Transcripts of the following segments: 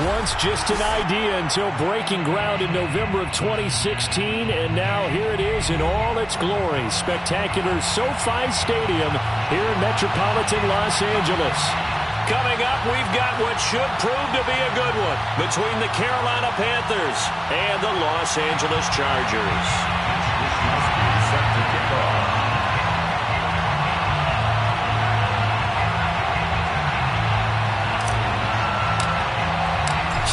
once just an idea until breaking ground in November of 2016, and now here it is in all its glory. Spectacular SoFi Stadium here in metropolitan Los Angeles. Coming up, we've got what should prove to be a good one between the Carolina Panthers and the Los Angeles Chargers.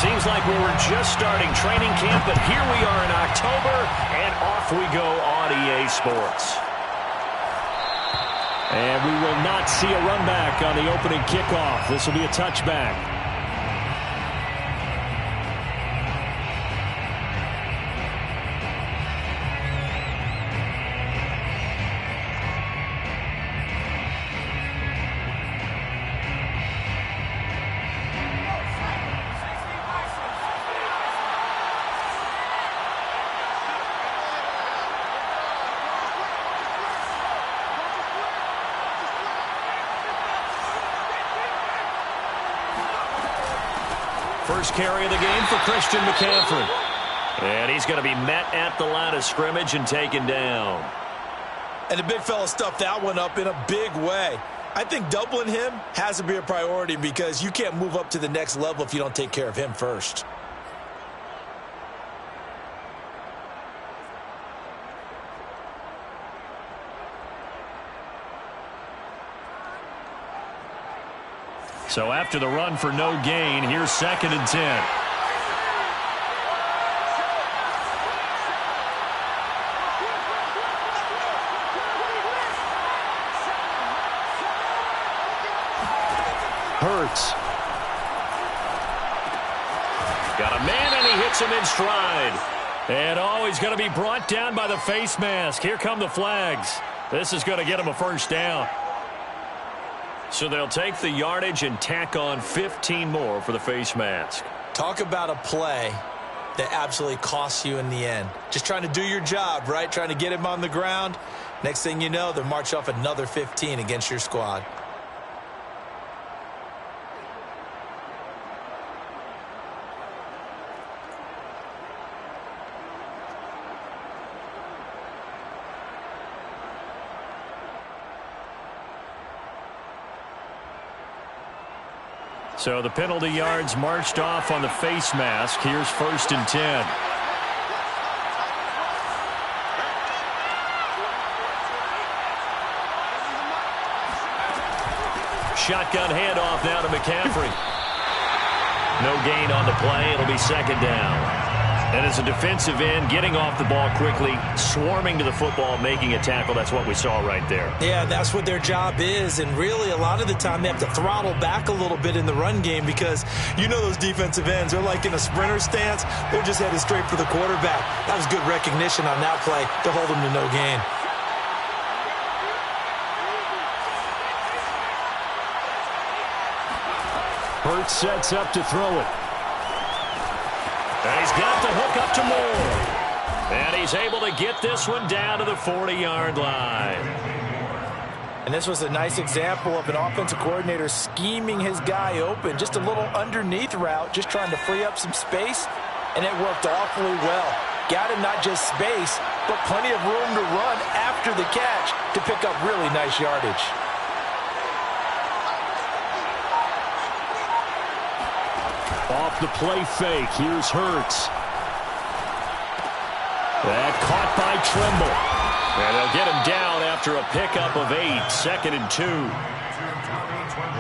Seems like we were just starting training camp, but here we are in October, and off we go on EA Sports. And we will not see a run back on the opening kickoff. This will be a touchback. First carry of the game for Christian McCaffrey. And he's going to be met at the line of scrimmage and taken down. And the big fella stuffed that one up in a big way. I think doubling him has to be a priority because you can't move up to the next level if you don't take care of him first. So after the run for no gain, here's 2nd and 10. Hurts. Got a man, and he hits him in stride. And he's going to be brought down by the face mask. Here come the flags. This is going to get him a first down. So they'll take the yardage and tack on 15 more for the face mask. Talk about a play that absolutely costs you in the end. Just trying to do your job, right? Trying to get him on the ground. Next thing you know, they'll march off another 15 against your squad. So the penalty yards marched off on the face mask. Here's 1st and 10. Shotgun handoff now to McCaffrey. No gain on the play. It'll be 2nd down. And as a defensive end, getting off the ball quickly, swarming to the football, making a tackle. That's what we saw right there. Yeah, that's what their job is. And really, a lot of the time, they have to throttle back a little bit in the run game because you know those defensive ends, they're like in a sprinter stance. They're just headed straight for the quarterback. That was good recognition on that play to hold them to no gain. Hurts sets up to throw it. And he's got the hook up to Moore. And he's able to get this one down to the 40-yard line. And this was a nice example of an offensive coordinator scheming his guy open. Just a little underneath route, just trying to free up some space. And it worked awfully well. Got him not just space, but plenty of room to run after the catch to pick up really nice yardage. Off the play fake, here's Hurts. That caught by Trimble. And they'll get him down after a pickup of 8, 2nd and 2.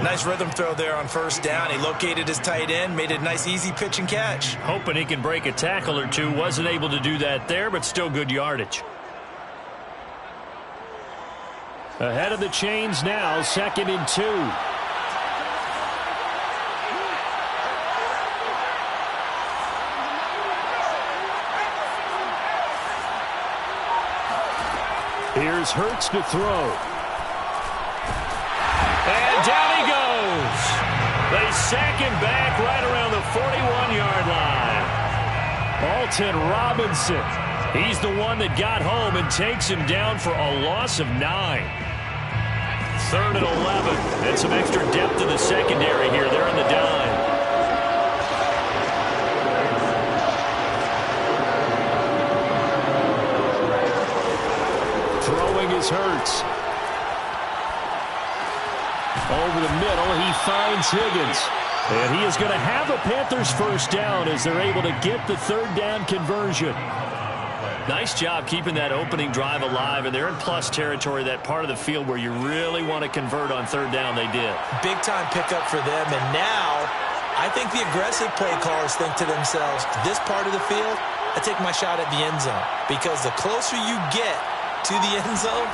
Nice rhythm throw there on 1st down. He located his tight end, made it a nice easy pitch and catch. Hoping he can break a tackle or two. Wasn't able to do that there, but still good yardage. Ahead of the chains now, 2nd and 2. Here's Hurts to throw. And down he goes. They sack him back right around the 41-yard line. Alton Robinson. He's the one that got home and takes him down for a loss of 9. 3rd and 11. And some extra depth in the secondary here. They're in the dime. is Hurts. Over the middle, he finds Higgins. And he is going to have a Panthers first down as they're able to get the third down conversion. Nice job keeping that opening drive alive, and they're in plus territory, that part of the field where you really want to convert on third down. They did. Big-time pickup for them, and now I think the aggressive play callers think to themselves, this part of the field, I take my shot at the end zone, because the closer you get to the end zone,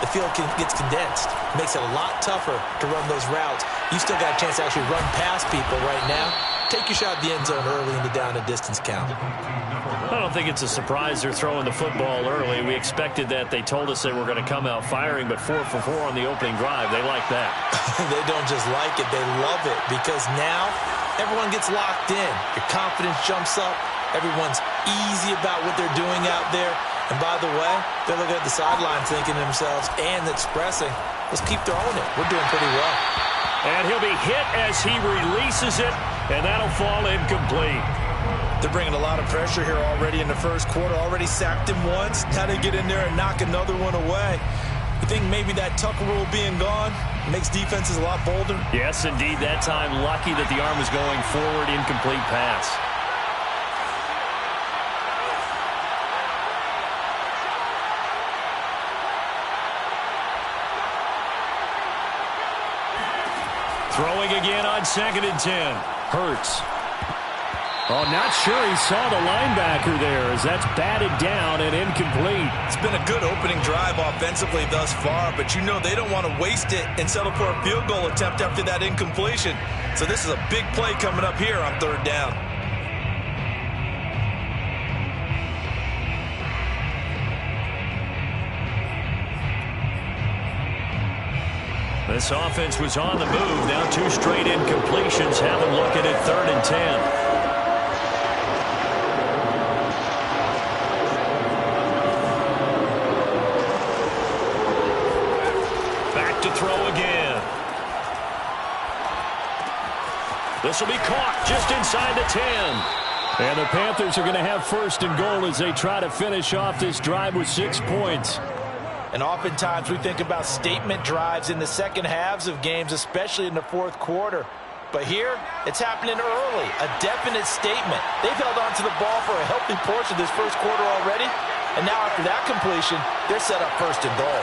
the field gets condensed. It makes it a lot tougher to run those routes. You still got a chance to actually run past people right now. Take your shot at the end zone early in the down and distance count. I don't think it's a surprise they're throwing the football early. We expected that. They told us they were going to come out firing, but 4 for 4 on the opening drive. They like that. They don't just like it. They love it, because now everyone gets locked in. Your confidence jumps up. Everyone's easy about what they're doing out there. And by the way, they're looking at the sideline thinking to themselves and expressing, let's keep throwing it. We're doing pretty well. And he'll be hit as he releases it, and that'll fall incomplete. They're bringing a lot of pressure here already in the first quarter. Already sacked him once. Now they get in there and knock another one away. You think maybe that Tucker rule being gone makes defenses a lot bolder? Yes, indeed. That time, lucky that the arm was going forward. Incomplete pass. Throwing again on 2nd and 10. Hurts. Oh, not sure he saw the linebacker there as that's batted down and incomplete. It's been a good opening drive offensively thus far, but you know they don't want to waste it and settle for a field goal attempt after that incompletion. So this is a big play coming up here on third down. This offense was on the move. Now 2 straight incompletions have them looking at 3rd and 10. To throw again. This will be caught just inside the 10. And the Panthers are going to have 1st and goal as they try to finish off this drive with 6 points. And oftentimes we think about statement drives in the second halves of games, especially in the fourth quarter. But here, it's happening early, a definite statement. They've held on to the ball for a healthy portion of this first quarter already. And now after that completion, they're set up 1st and goal.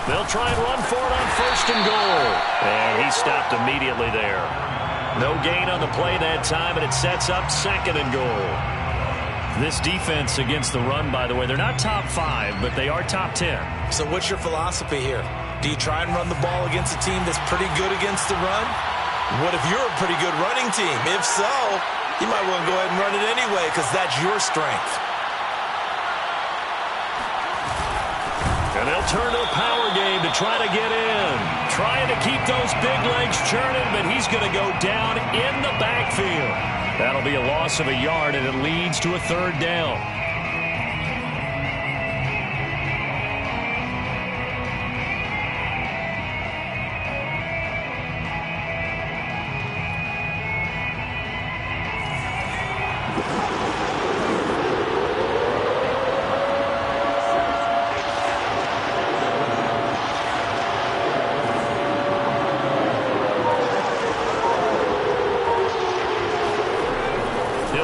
They'll try and run for it on 1st and goal. And he stopped immediately there. No gain on the play that time, and it sets up 2nd and goal. This defense against the run, by the way, they're not top 5, but they are top 10. So what's your philosophy here? Do you try and run the ball against a team that's pretty good against the run? What if you're a pretty good running team? If so, you might want to go ahead and run it anyway because that's your strength. And they'll turn to a power game to try to get in. Trying to keep those big legs churning, but he's going to go down in the backfield. That'll be a loss of a yard, and it leads to a 3rd down.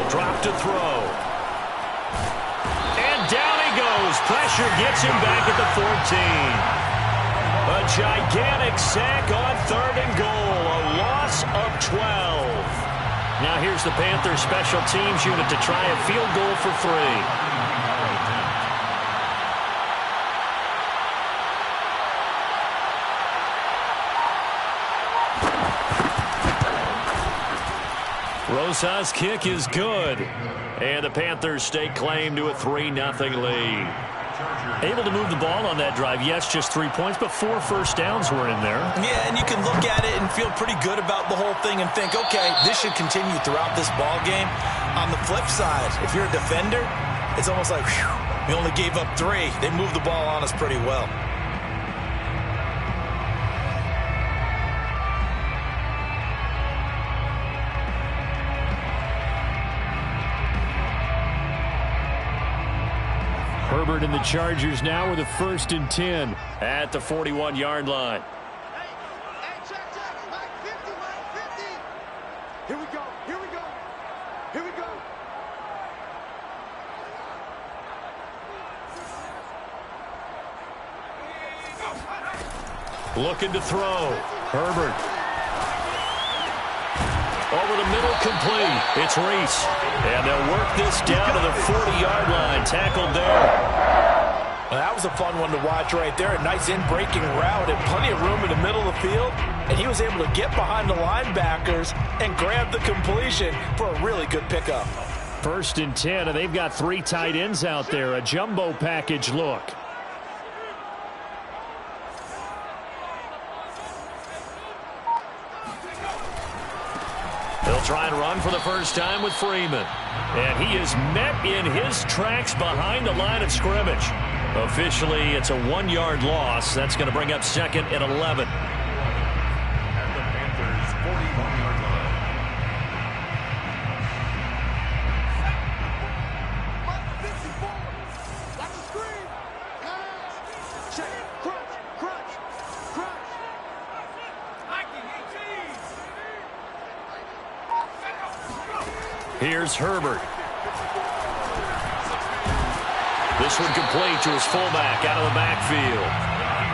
Drop to throw. And down he goes. Pressure gets him back at the 14. A gigantic sack on 3rd and goal. A loss of 12. Now here's the Panthers special teams unit to try a field goal for 3. Rosas' kick is good. And the Panthers stake claim to a 3-0 lead. Able to move the ball on that drive. Yes, just 3 points, but 4 first downs were in there. Yeah, and you can look at it and feel pretty good about the whole thing and think, okay, this should continue throughout this ball game. On the flip side, if you're a defender, it's almost like, whew, we only gave up 3. They moved the ball on us pretty well. Herbert and the Chargers now with a 1st and 10 at the 41-yard line. Here we go. Here we go. Here we go. Looking to throw. Herbert. Over the middle, complete. It's Reese. And they'll work this down to the 40-yard line. Tackled there. Well, that was a fun one to watch right there. A nice in-breaking route and plenty of room in the middle of the field. And he was able to get behind the linebackers and grab the completion for a really good pickup. 1st and 10, and they've got 3 tight ends out there. A jumbo package look. They'll try and run for the first time with Freeman. And he is met in his tracks behind the line of scrimmage. Officially, it's a 1-yard loss. That's going to bring up 2nd and 11. At the Panthers' 41-yard line. That's a screen. Check. Crunch. Crunch. Crunch. Here's Herbert. This one complete to his fullback out of the backfield.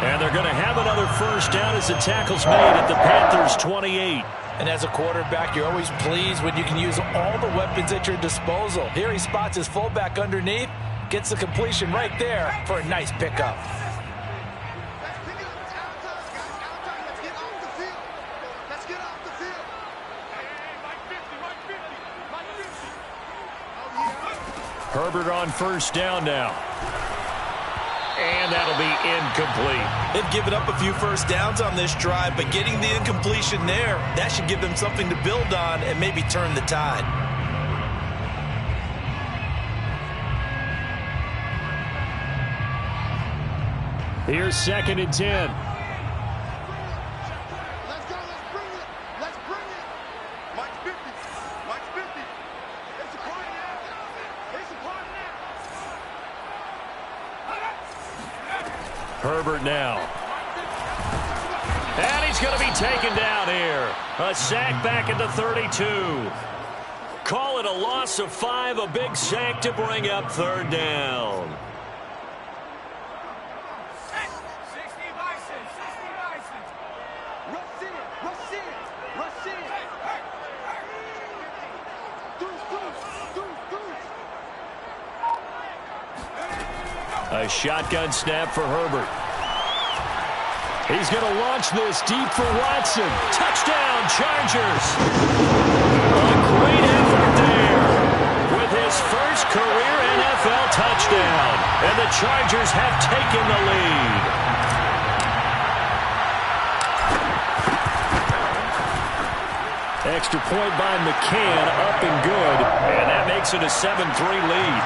And they're going to have another first down as the tackle's made at the Panthers' 28. And as a quarterback, you're always pleased when you can use all the weapons at your disposal. Here he spots his fullback underneath, gets the completion right there for a nice pickup. Herbert on first down now. And that'll be incomplete. They've given up a few first downs on this drive, but getting the incompletion there, that should give them something to build on and maybe turn the tide. Here's 2nd and 10. Let's go. Let's bring it. Let's bring it. Mike 50. Mike 50. It's a party now. It's a party now. Herbert now. And he's going to be taken down here. A sack back at the 32. Call it a loss of 5, a big sack to bring up 3rd down. A shotgun snap for Herbert. He's going to launch this deep for Watson. Touchdown, Chargers. A great effort there with his first career NFL touchdown. And the Chargers have taken the lead. Extra point by McCann, up and good. And that makes it a 7-3 lead.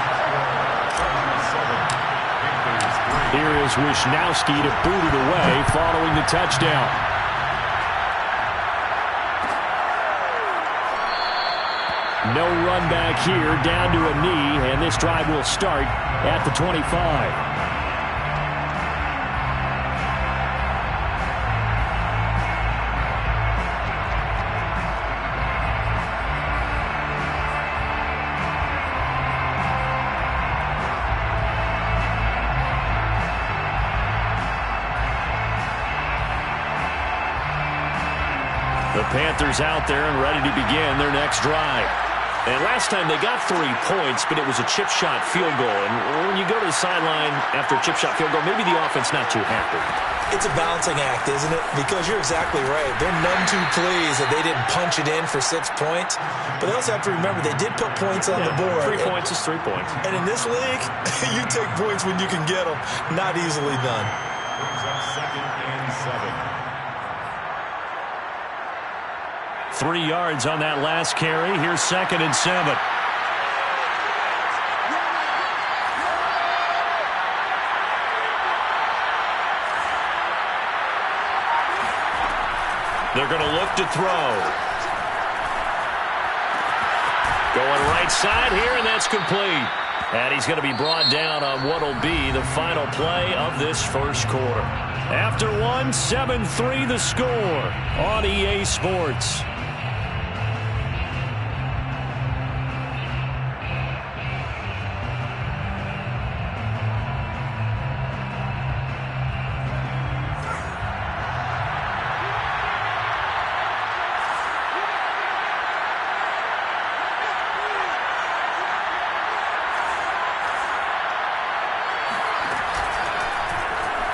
Here is Wisnowski to boot it away following the touchdown. No run back here, down to a knee, and this drive will start at the 25. The Panthers out there and ready to begin their next drive. And last time they got 3 points, but it was a chip shot field goal. And when you go to the sideline after a chip shot field goal, maybe the offense not too happy. It's a balancing act, isn't it? Because you're exactly right. They're none too pleased that they didn't punch it in for 6 points. But they also have to remember they did put points on the board. 3 points is 3 points. And in this league, you take points when you can get them. Not easily done. Brings up 2nd and 7. 3 yards on that last carry. Here's 2nd and 7. They're going to look to throw. Going right side here, and that's complete. And he's going to be brought down on what will be the final play of this first quarter. After one, 7-3 the score on EA Sports.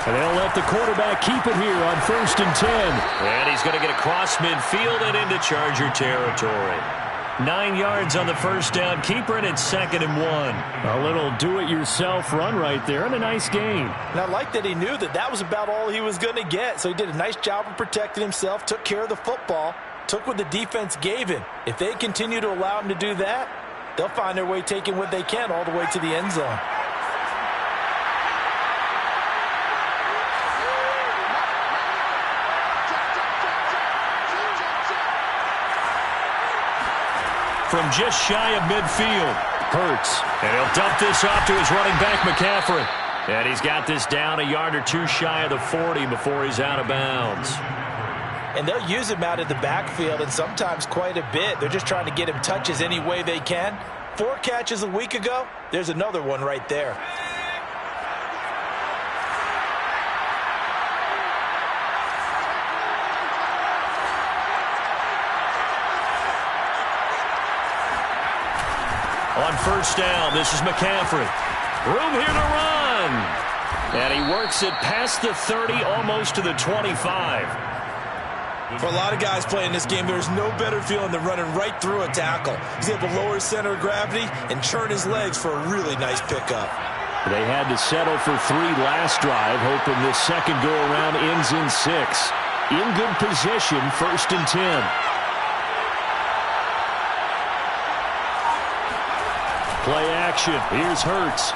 And they'll let the quarterback keep it here on 1st and 10. And he's going to get across midfield and into Charger territory. 9 yards on the first down. Keeper, and it's 2nd and 1. A little do-it-yourself run right there, and a nice gain. And I like that he knew that that was about all he was going to get. So he did a nice job of protecting himself, took care of the football, took what the defense gave him. If they continue to allow him to do that, they'll find their way taking what they can all the way to the end zone. From just shy of midfield, Hurts. And he'll dump this off to his running back, McCaffrey. And he's got this down a yard or two shy of the 40 before he's out of bounds. And they'll use him out of the backfield, and sometimes quite a bit. They're just trying to get him touches any way they can. 4 catches a week ago. There's another one right there. On 1st down, this is McCaffrey. Room here to run. And he works it past the 30, almost to the 25. For a lot of guys playing this game, there's no better feeling than running right through a tackle. He's able to lower his center of gravity and churn his legs for a really nice pickup. They had to settle for 3 last drive, hoping this second go-around ends in 6. In good position, 1st and 10. Play action. Here's Hurts.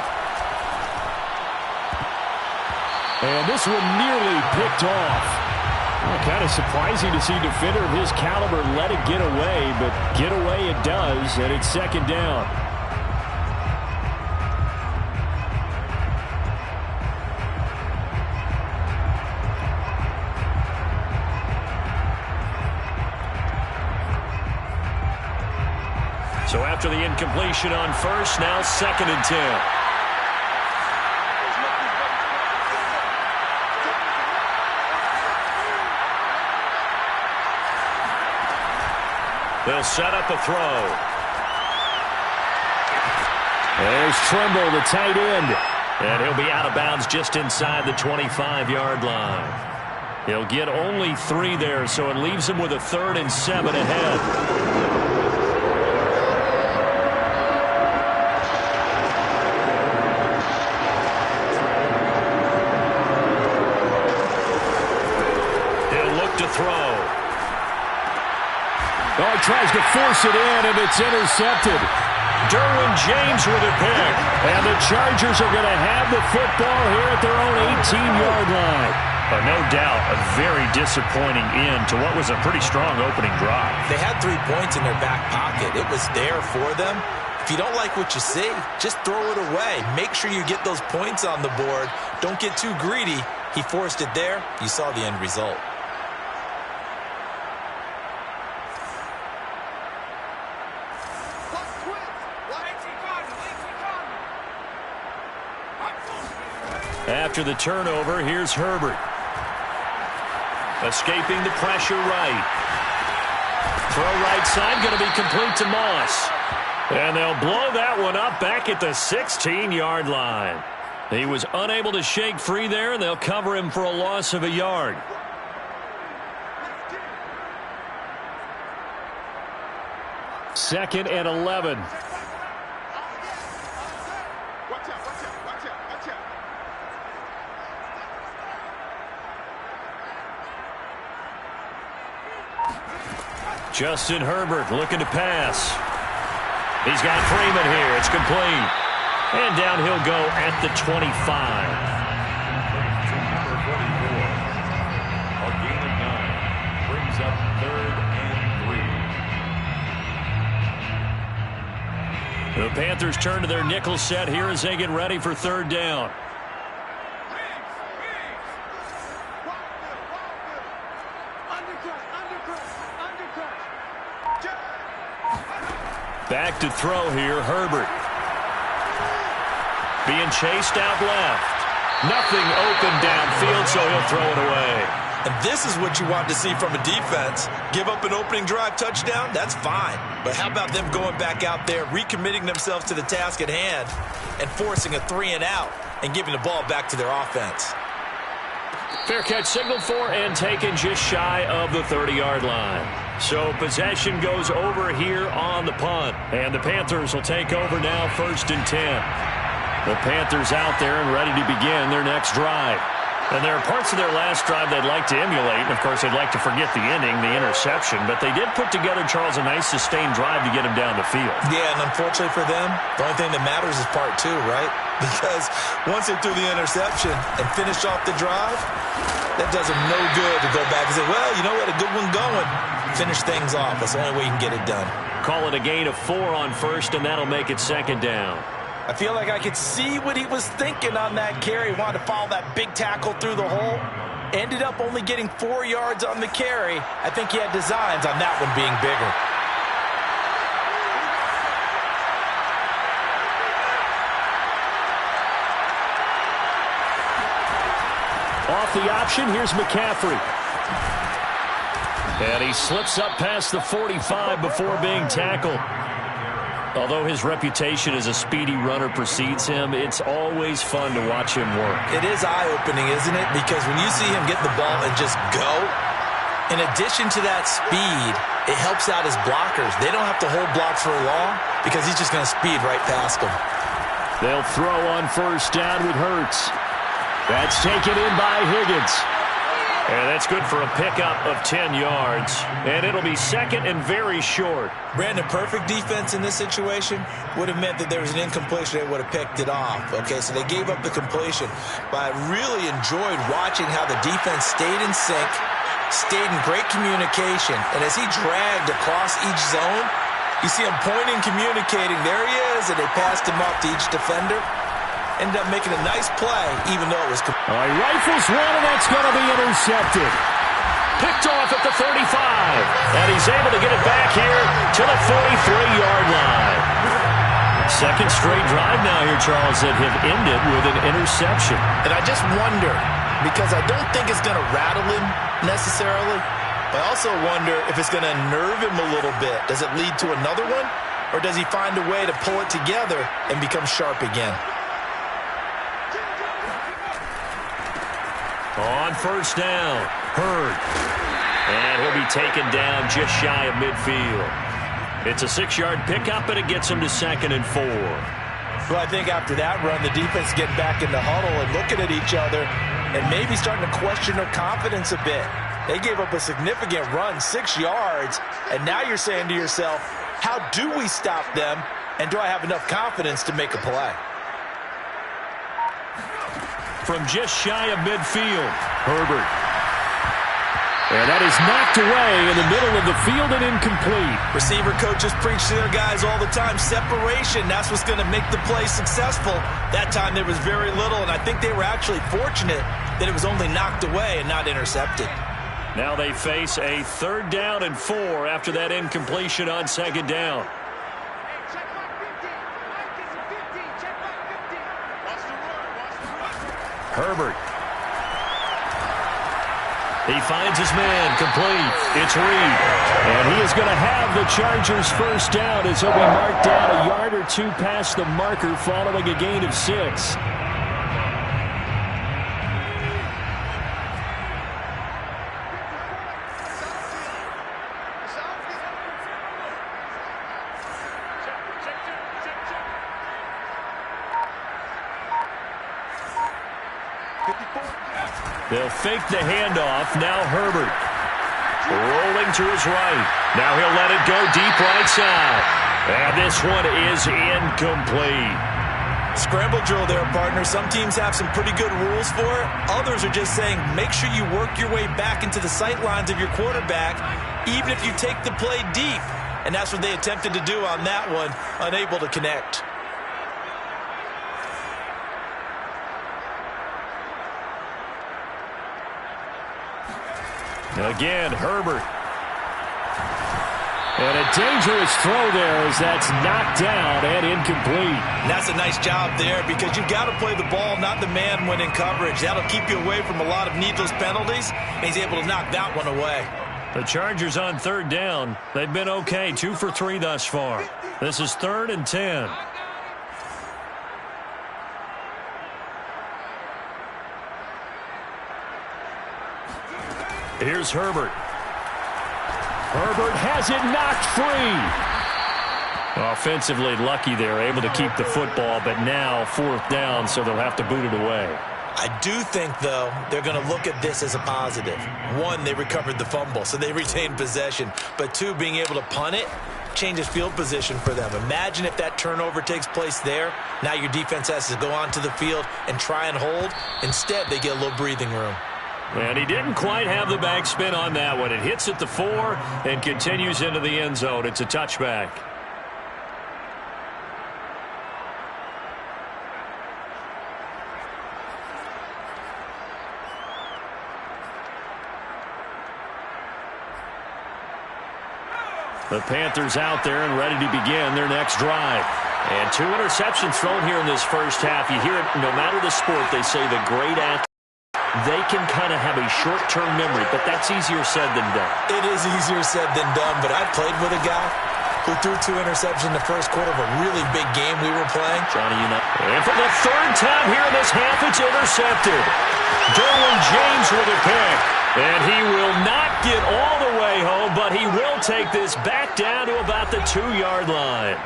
And this one nearly picked off. Well, kind of surprising to see a defender of his caliber let it get away, but get away it does, and it's 2nd down. So after the incompletion on 1st, now 2nd and 10. They'll set up a throw. There's Trimble, the tight end. And he'll be out of bounds just inside the 25-yard line. He'll get only 3 there, so it leaves him with a 3rd and 7 ahead. Throw. Oh, he tries to force it in, and it's intercepted. Derwin James with a pick. And the Chargers are going to have the football here at their own 18-yard line. No doubt a very disappointing end to what was a pretty strong opening drive. They had 3 points in their back pocket. It was there for them. If you don't like what you see, just throw it away. Make sure you get those points on the board. Don't get too greedy. He forced it there. You saw the end result. After the turnover, here's Herbert. Escaping the pressure right. Throw right side, going to be complete to Moss. And they'll blow that one up back at the 16-yard line. He was unable to shake free there, and they'll cover him for a loss of a yard. Second and 11. Justin Herbert looking to pass. He's got Freeman here. It's complete. And down he'll go at the 25. A gain of 9 brings up 3rd and 3. The Panthers turn to their nickel set here as they get ready for third down. Back to throw here, Herbert. Being chased out left. Nothing open downfield, so he'll throw it away. And this is what you want to see from a defense. Give up an opening drive touchdown, that's fine. But how about them going back out there, recommitting themselves to the task at hand, and forcing a 3-and-out and giving the ball back to their offense. Fair catch signaled for and taken just shy of the 30-yard line. So possession goes over here on the punt. And the Panthers will take over now, 1st and 10. The Panthers out there and ready to begin their next drive. And there are parts of their last drive they'd like to emulate. And, of course, they'd like to forget the ending, the interception. But they did put together, Charles, a nice sustained drive to get him down the field. Yeah, and unfortunately for them, the only thing that matters is part 2, right? Because once they threw the interception and finished off the drive, that does them no good to go back and say, well, you know what, a good one going. Finish things off. That's the only way you can get it done. Call it a gain of 4 on 1st, and that'll make it 2nd down. I feel like I could see what he was thinking on that carry. He wanted to follow that big tackle through the hole. Ended up only getting 4 yards on the carry. I think he had designs on that one being bigger. Off the option, here's McCaffrey. And he slips up past the 45 before being tackled. Although his reputation as a speedy runner precedes him, it's always fun to watch him work. It is eye-opening, isn't it? Because when you see him get the ball and just go, in addition to that speed, it helps out his blockers. They don't have to hold blocks for long because he's just going to speed right past them. They'll throw on 1st down with Hurts. That's taken in by Higgins. And that's good for a pickup of 10 yards. And it'll be 2nd and very short. Brandon, perfect defense in this situation would have meant that there was an incompletion. They would have picked it off. Okay, so they gave up the completion. But I really enjoyed watching how the defense stayed in sync, stayed in great communication. And as he dragged across each zone, you see him pointing, communicating. There he is, and they passed him off to each defender. Ended up making a nice play, even though it was... All right, rifles one, and that's going to be intercepted. Picked off at the 35. And he's able to get it back here to the 43-yard line. 2nd straight drive now here, Charles, that have ended with an interception. And I just wonder, because I don't think it's going to rattle him necessarily, but I also wonder if it's going to nerve him a little bit. Does it lead to another one? Or does he find a way to pull it together and become sharp again? On 1st down, Hurd. And he'll be taken down just shy of midfield. It's a 6-yard pickup, and it gets him to 2nd and 4. Well, I think after that run, the defense getting back in the huddle and looking at each other and maybe starting to question their confidence a bit. They gave up a significant run, 6 yards, and now you're saying to yourself, how do we stop them, and do I have enough confidence to make a play? From just shy of midfield, Herbert. And that is knocked away in the middle of the field and incomplete. Receiver coaches preach to their guys all the time. Separation, that's what's going to make the play successful. That time there was very little, and I think they were actually fortunate that it was only knocked away and not intercepted. Now they face a 3rd down and 4 after that incompletion on 2nd down. Herbert. He finds his man, complete. It's Reed. And he is going to have the Chargers' 1st down as he'll be marked down a yard or 2 past the marker following a gain of 6. They'll fake the handoff. Now Herbert. Rolling to his right. Now he'll let it go deep right side. And this one is incomplete. Scramble drill there, partner. Some teams have some pretty good rules for it. Others are just saying make sure you work your way back into the sight lines of your quarterback, even if you take the play deep. and that's what they attempted to do on that one, unable to connect. Again, Herbert. And a dangerous throw there as that's knocked down and incomplete. And that's a nice job there because you've got to play the ball, not the man when in coverage. That'll keep you away from a lot of needless penalties, and he's able to knock that one away. The Chargers on third down. They've been okay, 2 for 3 thus far. This is 3rd and 10. Here's Herbert. Herbert has it knocked free. Offensively lucky there, able to keep the football, but now 4th down, so they'll have to boot it away. I do think, though, they're going to look at this as a positive. 1, they recovered the fumble, so they retained possession. But 2, being able to punt it changes field position for them. Imagine if that turnover takes place there. Now your defense has to go onto the field and try and hold. Instead, they get a little breathing room. And he didn't quite have the backspin on that one. It hits at the 4 and continues into the end zone. It's a touchback. The Panthers out there and ready to begin their next drive. And 2 interceptions thrown here in this first half. You hear it, no matter the sport, they say the great athlete, they can kind of have a short-term memory, but that's easier said than done. It is easier said than done, but I played with a guy who threw 2 interceptions in the first quarter of a really big game we were playing. Johnny, you know. And for the 3rd time here in this half, it's intercepted. Derwin James with a pick. And he will not get all the way home, but he will take this back down to about the 2-yard line.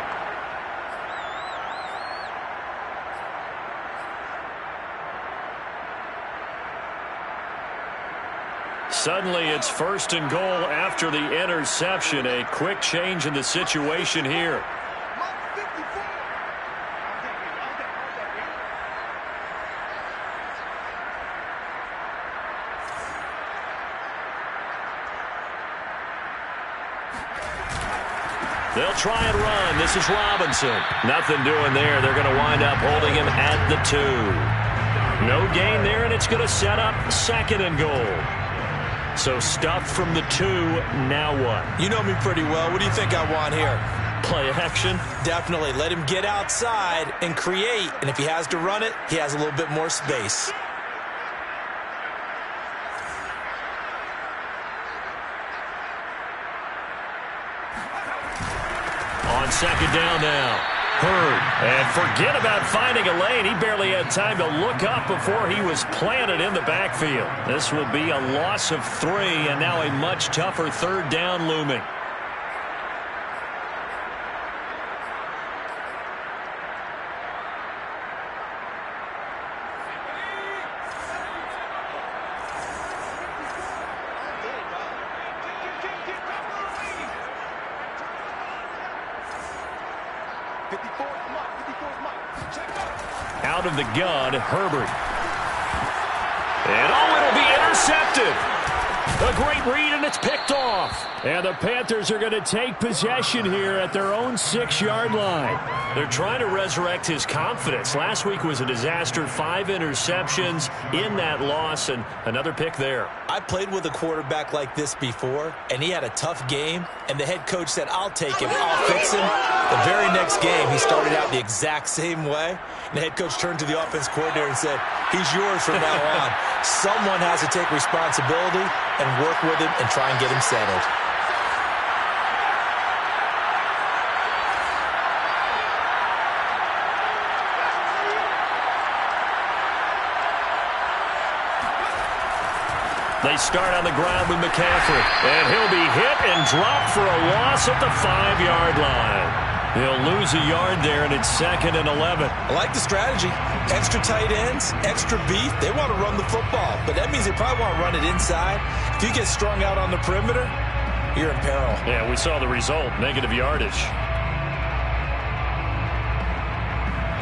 Suddenly it's 1st and goal after the interception. A quick change in the situation here. They'll try and run. This is Robinson. Nothing doing there. They're going to wind up holding him at the 2. No gain there, and it's going to set up 2nd and goal. So stuff from the 2. Now what? You know me pretty well. What do you think I want here? Play action? Definitely. Let him get outside and create. And if he has to run it, he has a little bit more space. On 2nd down now. Hurd. And forget about finding a lane. He barely had time to look up before he was planted in the backfield. This will be a loss of 3, and now a much tougher 3rd down looming. Out of the gun, Herbert. And it'll be intercepted. A great read, and it's picked off. And the Panthers are going to take possession here at their own 6-yard line. They're trying to resurrect his confidence. Last week was a disaster. 5 interceptions in that loss, and another pick there. I played with a quarterback like this before, and he had a tough game, and the head coach said, I'll take him, I'll fix him. The very next game, he started out the exact same way, and the head coach turned to the offense coordinator and said, he's yours from now on. Someone has to take responsibility and work with him and try and get him settled. They start on the ground with McCaffrey, and he'll be hit and dropped for a loss at the 5-yard line. He'll lose a yard there, and it's 2nd and 11. I like the strategy. Extra tight ends, extra beef. They want to run the football, but that means they probably want to run it inside. If you get strung out on the perimeter, you're in peril. Yeah, we saw the result, negative yardage.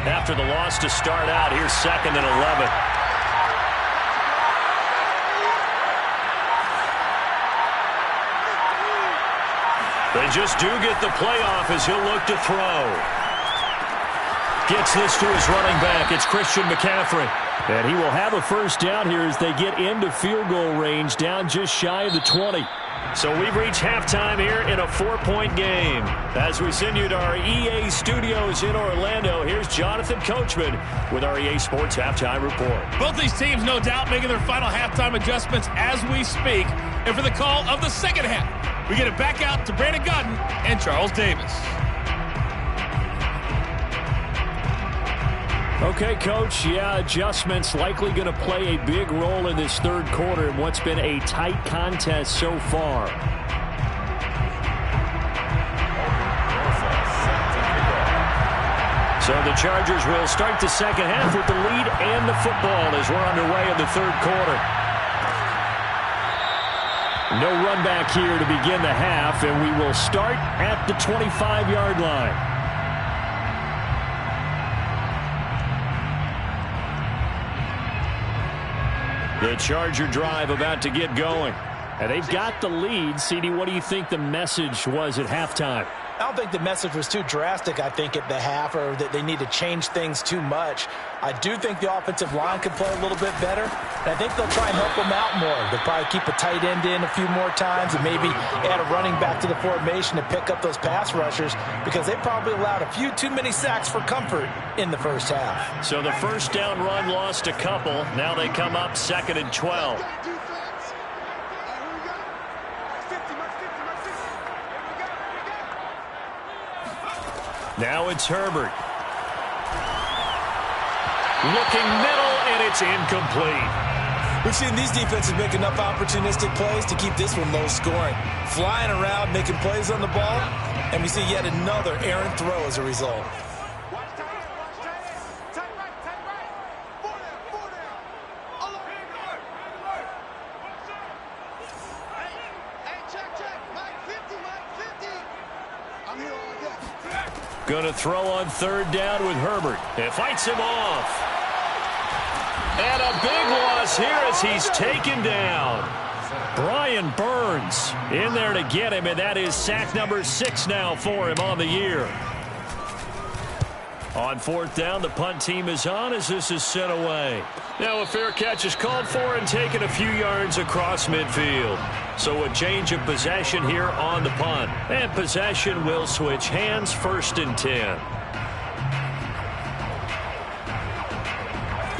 After the loss to start out, here's 2nd and 11. They just do get the playoff as he'll look to throw. Gets this to his running back. It's Christian McCaffrey. And he will have a first down here as they get into field goal range, down just shy of the 20. So we've reached halftime here in a 4-point game. As we send you to our EA studios in Orlando, here's Jonathan Coachman with our EA Sports Halftime Report. Both these teams, no doubt, making their final halftime adjustments as we speak. And for the call of the second half, we get it back out to Brandon Gaudin and Charles Davis. Okay, Coach, adjustments likely going to play a big role in this third quarter in what's been a tight contest so far. So the Chargers will start the second half with the lead and the football as we're underway in the third quarter. No run back here to begin the half, and we will start at the 25-yard line. The Charger drive about to get going. And they've got the lead. CD, what do you think the message was at halftime? I don't think the message was too drastic, I think, at the half, or that they need to change things too much. I do think the offensive line could play a little bit better, and I think they'll try and help them out more. They'll probably keep a tight end in a few more times and maybe add a running back to the formation to pick up those pass rushers, because they probably allowed a few too many sacks for comfort in the first half. So the first down run lost a couple. Now they come up 2nd and 12. Now it's Herbert. Looking middle, and it's incomplete. We've seen these defenses make enough opportunistic plays to keep this one low scoring. Flying around, making plays on the ball, and we see yet another errant throw as a result. Going to throw on third down with Herbert. It fights him off. And a big loss here as he's taken down. Brian Burns in there to get him, and that is sack number 6 now for him on the year. On fourth down, the punt team is on as this is sent away. Now a fair catch is called for and taken a few yards across midfield. So a change of possession here on the punt. And possession will switch hands, 1st and 10.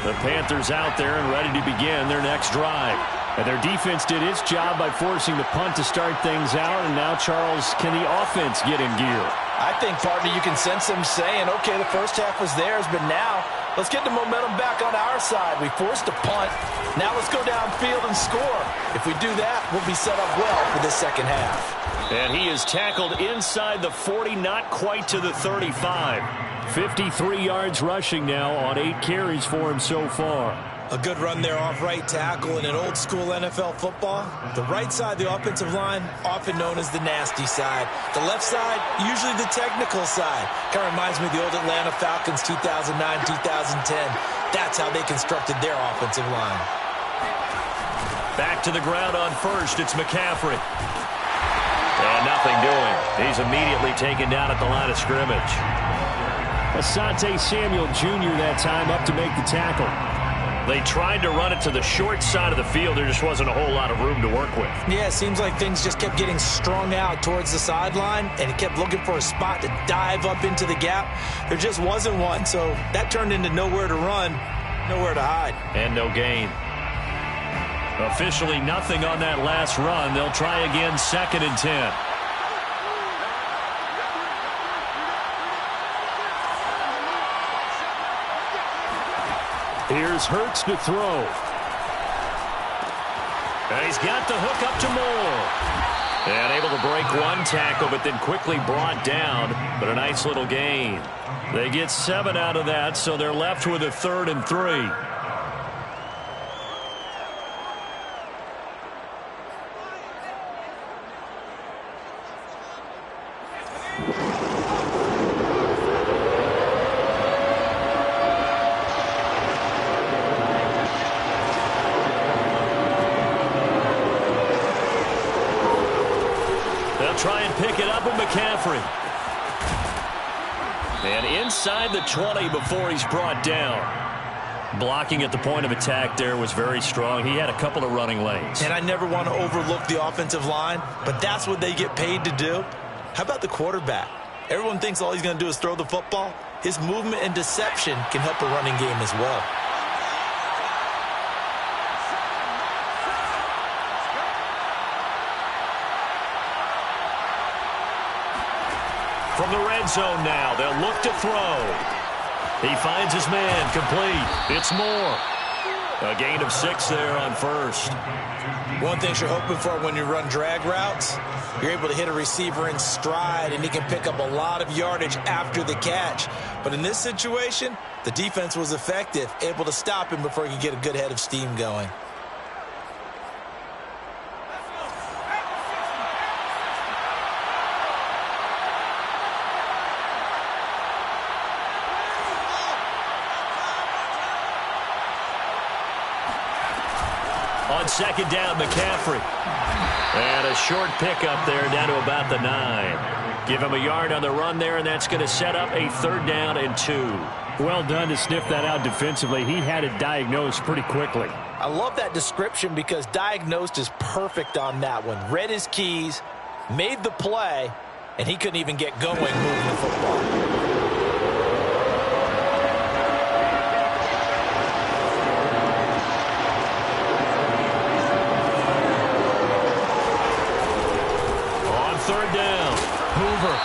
The Panthers out there and ready to begin their next drive. And their defense did its job by forcing the punt to start things out. And now, Charles, can the offense get in gear? I think, partner, you can sense them saying, okay, the first half was theirs, but now let's get the momentum back on our side. We forced a punt. Now let's go downfield and score. If we do that, we'll be set up well for this second half. And he is tackled inside the 40, not quite to the 35. 53 yards rushing now on 8 carries for him so far. A good run there off right tackle in an old-school NFL football. The right side of the offensive line, often known as the nasty side. The left side, usually the technical side. Kind of reminds me of the old Atlanta Falcons 2009-2010. That's how they constructed their offensive line. Back to the ground on first. It's McCaffrey. And nothing doing. He's immediately taken down at the line of scrimmage. Asante Samuel Jr. that time up to make the tackle. They tried to run it to the short side of the field. There just wasn't a whole lot of room to work with. Yeah, it seems like things just kept getting strung out towards the sideline, and he kept looking for a spot to dive up into the gap. There just wasn't one, so that turned into nowhere to run, nowhere to hide. And no gain. Officially nothing on that last run. They'll try again, 2nd and 10. Here's Hurts to throw. And he's got the hook up to Moore. And able to break one tackle, but then quickly brought down. But a nice little gain. They get 7 out of that, so they're left with a 3rd and 3. try and pick it up with McCaffrey. And inside the 20 before he's brought down. Blocking at the point of attack there was very strong. He had a couple of running lanes. And I never want to overlook the offensive line, but that's what they get paid to do. How about the quarterback? Everyone thinks all he's going to do is throw the football. His movement and deception can help a running game as well. From the red zone now, they'll look to throw. He finds his man, complete. It's Moore. A gain of 6 there on first. One thing you're hoping for when you run drag routes, you're able to hit a receiver in stride, and he can pick up a lot of yardage after the catch. But in this situation, the defense was effective, able to stop him before he could get a good head of steam going. On second down, McCaffrey. And a short pickup there down to about the 9. Give him a yard on the run there, and that's going to set up a 3rd down and 2. Well done to sniff that out defensively. He had it diagnosed pretty quickly. I love that description because diagnosed is perfect on that one. Read his keys, made the play, and he couldn't even get going moving the football.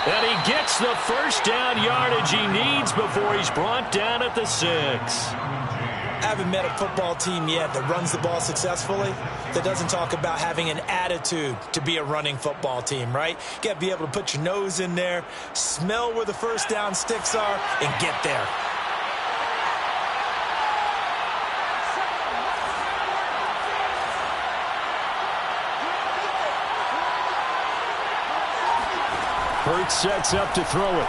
And he gets the first down yardage he needs before he's brought down at the 6. I haven't met a football team yet that runs the ball successfully that doesn't talk about having an attitude to be a running football team, right? You got to be able to put your nose in there, smell where the first down sticks are, and get there. Hurts sets up to throw it.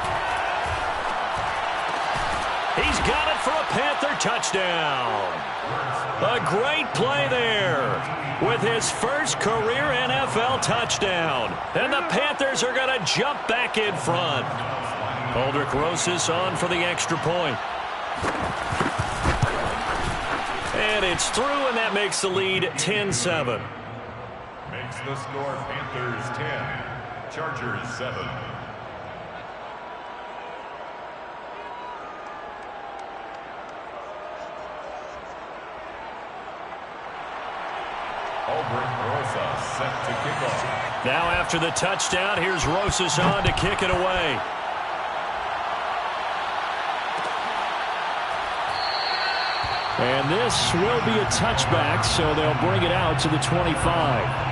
He's got it for a Panther touchdown. A great play there with his first career NFL touchdown. And the Panthers are going to jump back in front. Aldrick Rosas on for the extra point. And it's through, and that makes the lead 10-7. Makes the score Panthers 10. Chargers 7. Aldrick Rosas set to kick off. Now after the touchdown, here's Rosas on to kick it away. And this will be a touchback, so they'll bring it out to the 25.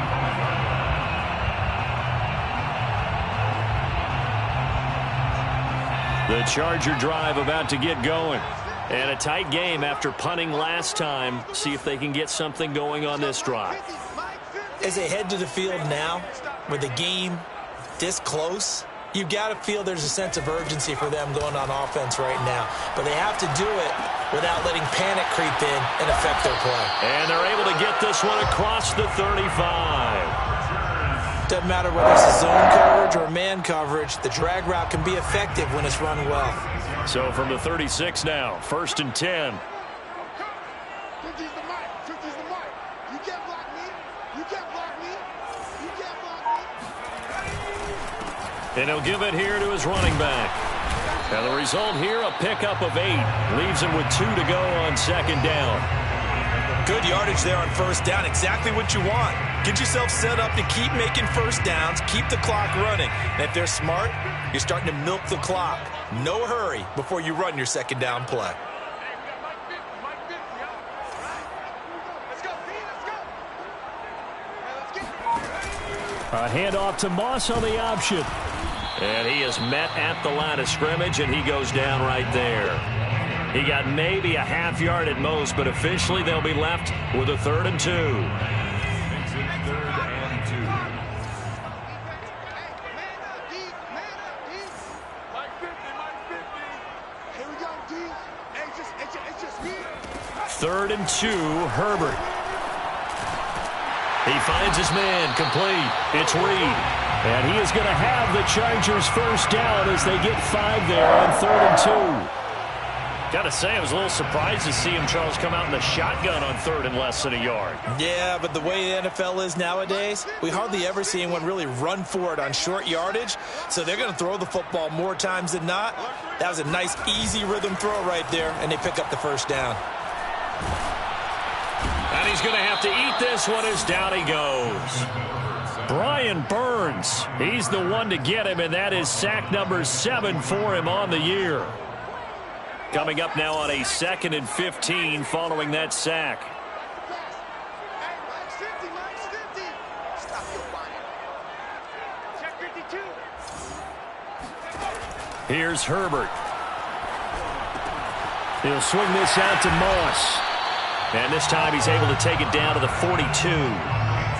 The Charger drive about to get going. And a tight game after punting last time. See if they can get something going on this drive. As they head to the field now, with the game this close, you've got to feel there's a sense of urgency for them going on offense right now. But they have to do it without letting panic creep in and affect their play. And they're able to get this one across the 35. Doesn't matter whether it's a zone coverage or man coverage, the drag route can be effective when it's run well. So from the 36 now, 1st and 10. 50's the mic. 50's the mic. You can't block me. You can't block me. You can't block me. And he'll give it here to his running back. And the result here, a pickup of 8. Leaves him with 2 to go on 2nd down. Good yardage there on 1st down. Exactly what you want. Get yourself set up to keep making 1st downs, keep the clock running. And if they're smart, you're starting to milk the clock. No hurry before you run your 2nd down play. A handoff to Moss on the option. And he is met at the line of scrimmage, and he goes down right there. He got maybe a half yard at most, but officially they'll be left with a 3rd and 2. Makes it 3rd and 2. Mike 50, Mike 50. Here we go, D. It's just me. 3rd and 2, Herbert. He finds his man complete. It's Reed. And he is going to have the Chargers first down as they get 5 there on 3rd and 2. Got to say, I was a little surprised to see him, Charles, come out in the shotgun on 3rd and less than a yard. Yeah, but the way the NFL is nowadays, we hardly ever see anyone really run for it on short yardage. So they're going to throw the football more times than not. That was a nice, easy rhythm throw right there, and they pick up the first down. And he's going to have to eat this one as down he goes. Brian Burns, he's the one to get him, and that is sack number 7 for him on the year. Coming up now on a 2nd and 15 following that sack. Here's Herbert. He'll swing this out to Moss. And this time he's able to take it down to the 42.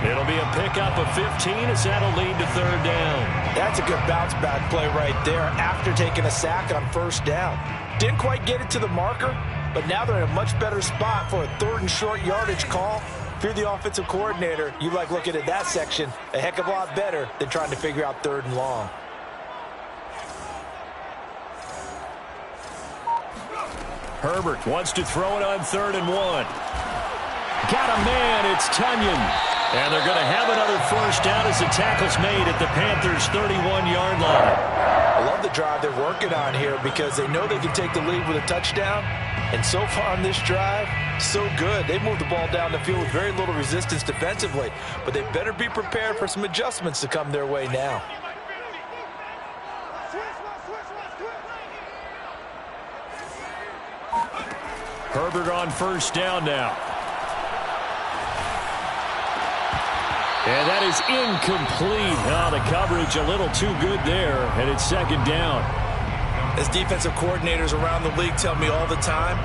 It'll be a pickup of 15 as that'll lead to 3rd down. That's a good bounce-back play right there after taking a sack on 1st down. Didn't quite get it to the marker, but now they're in a much better spot for a 3rd and short yardage call. If you're the offensive coordinator, you like looking at that section a heck of a lot better than trying to figure out 3rd and long. Herbert wants to throw it on 3rd and 1. Got a man, it's Tunyon. And they're going to have another first down as the tackle's made at the Panthers' 31-yard line. I love the drive they're working on here because they know they can take the lead with a touchdown. And so far on this drive, so good. They moved the ball down the field with very little resistance defensively. But they better be prepared for some adjustments to come their way now. Herbert on first down now. And that is incomplete. Oh, the coverage a little too good there, and it's 2nd down. As defensive coordinators around the league tell me all the time,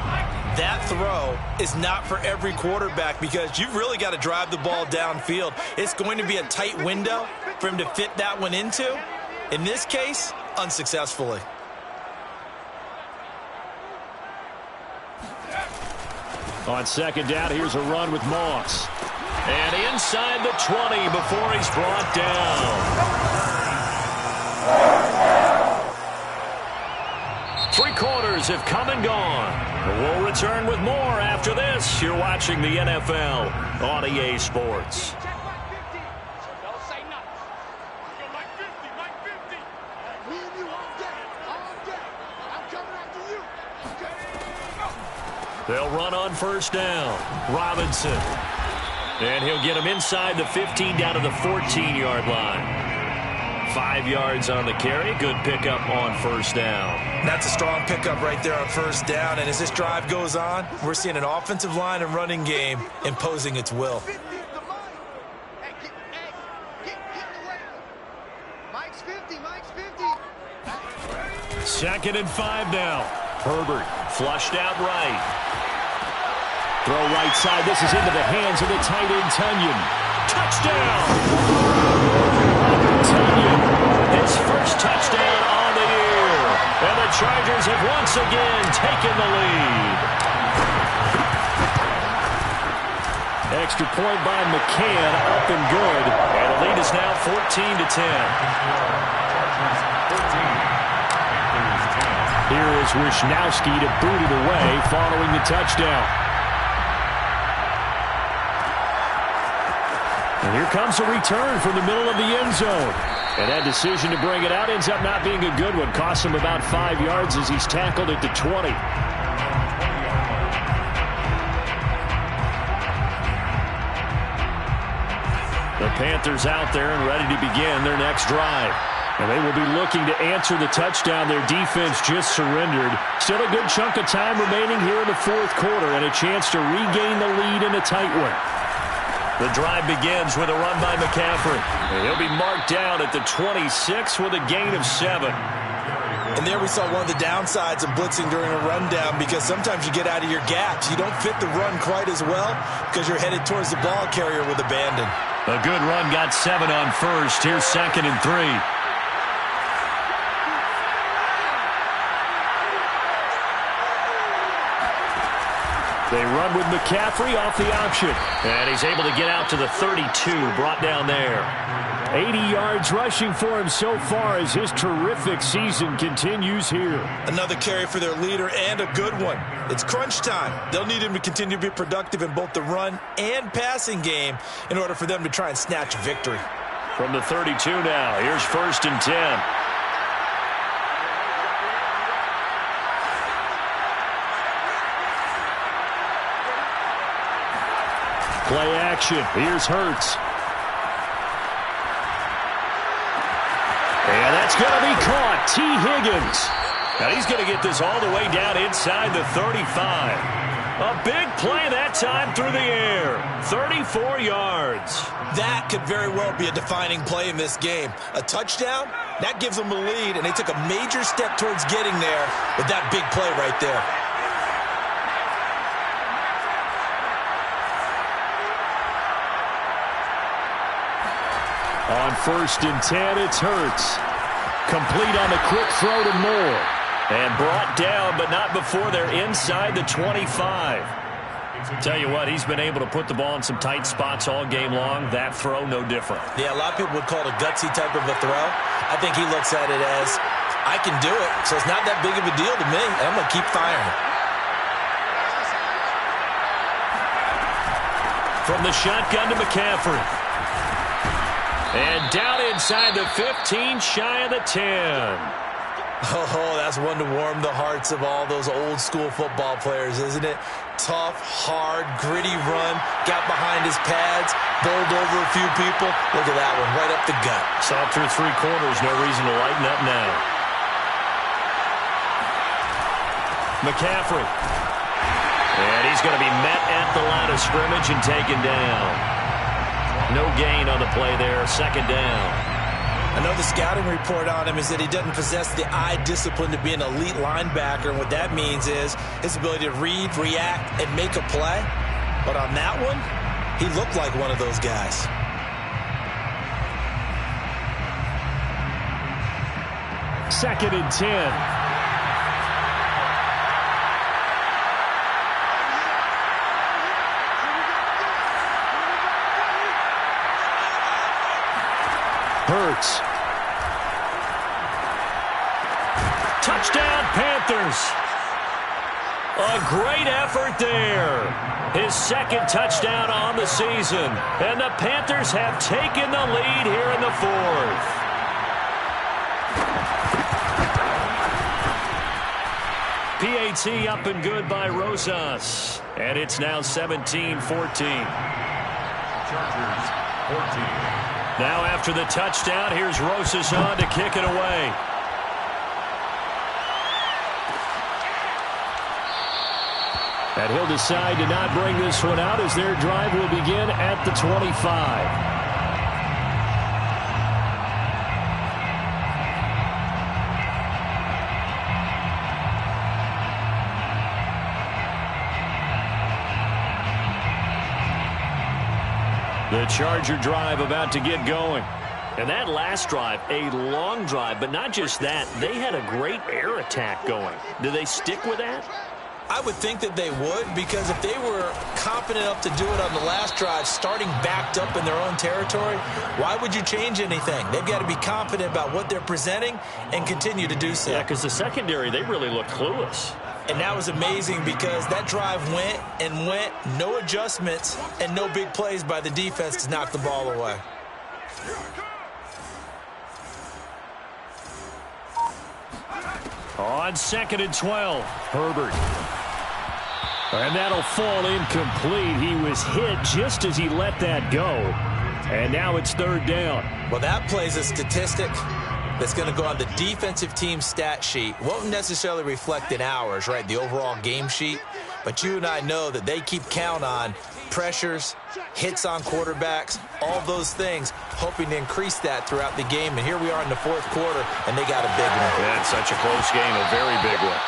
that throw is not for every quarterback because you've really got to drive the ball downfield. It's going to be a tight window for him to fit that one into. In this case, unsuccessfully. On 2nd down, here's a run with Moss. And inside the 20 before he's brought down. 3 quarters have come and gone. We'll return with more after this. You're watching the NFL on EA Sports. They'll run on first down. Robinson. And he'll get him inside the 15 down to the 14-yard line. 5 yards on the carry. Good pickup on first down. That's a strong pickup right there on first down. And as this drive goes on, we're seeing an offensive line and running game imposing its will. 2nd and 5 now. Herbert flushed out right. Throw right side. This is into the hands of the tight end, Tunyon. Touchdown! Tunyon, his first touchdown on the year. And the Chargers have once again taken the lead. Extra point by McCann, up and good. And the lead is now 14-10. Here is Wishnowsky to boot it away following the touchdown. And here comes a return from the middle of the end zone. And that decision to bring it out ends up not being a good one. Costs him about 5 yards as he's tackled at the 20. The Panthers out there and ready to begin their next drive. And they will be looking to answer the touchdown their defense just surrendered. Still a good chunk of time remaining here in the 4th quarter and a chance to regain the lead in a tight one. The drive begins with a run by McCaffrey. And he'll be marked down at the 26 with a gain of 7. And there we saw one of the downsides of blitzing during a rundown because sometimes you get out of your gaps. You don't fit the run quite as well because you're headed towards the ball carrier with abandon. A good run got 7 on first. Here's 2nd and 3. They run with McCaffrey off the option. And he's able to get out to the 32, brought down there. 80 yards rushing for him so far as his terrific season continues here. Another carry for their leader and a good one. It's crunch time. They'll need him to continue to be productive in both the run and passing game in order for them to try and snatch a victory. From the 32 now, here's 1st and 10. Play action. Here's Hurts. And that's going to be caught. T. Higgins. Now he's going to get this all the way down inside the 35. A big play that time through the air. 34 yards. That could very well be a defining play in this game. A touchdown, that gives them a lead, and they took a major step towards getting there with that big play right there. On 1st and 10, it's Hurts. Complete on the quick throw to Moore. And brought down, but not before they're inside the 25. Tell you what, he's been able to put the ball in some tight spots all game long. That throw, no different. Yeah, a lot of people would call it a gutsy type of a throw. I think he looks at it as, I can do it, so it's not that big of a deal to me, and I'm going to keep firing. From the shotgun to McCaffrey. And down inside the 15, shy of the 10. Oh, that's one to warm the hearts of all those old-school football players, isn't it? Tough, hard, gritty run, got behind his pads, bowled over a few people. Look at that one, right up the gut. Saw it through 3 quarters, no reason to lighten up now. McCaffrey. And he's going to be met at the line of scrimmage and taken down. No gain on the play there, 2nd down. I know the scouting report on him is that he doesn't possess the eye discipline to be an elite linebacker. And what that means is his ability to read, react, and make a play. But on that one, he looked like one of those guys. Second and 10. Hurts. Touchdown, Panthers. A great effort there. His 2nd touchdown on the season. And the Panthers have taken the lead here in the 4th. PAT up and good by Rosas. And it's now 17-14. Chargers, 14. Now after the touchdown, here's Rosas on to kick it away. And he'll decide to not bring this one out as their drive will begin at the 25. The Charger drive about to get going. And that last drive, a long drive, but not just that. They had a great air attack going. Do they stick with that? I would think that they would, because if they were confident enough to do it on the last drive, starting backed up in their own territory, why would you change anything? They've got to be confident about what they're presenting and continue to do so. Yeah, because the secondary, they really look clueless. And that was amazing because that drive went and went, no adjustments, and no big plays by the defense to knock the ball away. On 2nd and 12, Herbert. And that'll fall incomplete. He was hit just as he let that go. And now it's 3rd down. Well, that plays a statistic that's going to go on the defensive team stat sheet. Won't necessarily reflect in ours, right, the overall game sheet. But you and I know that they keep count on pressures, hits on quarterbacks, all those things, hoping to increase that throughout the game. And here we are in the 4th quarter, and they got a big one. Yeah, it's such a close game, a very big one.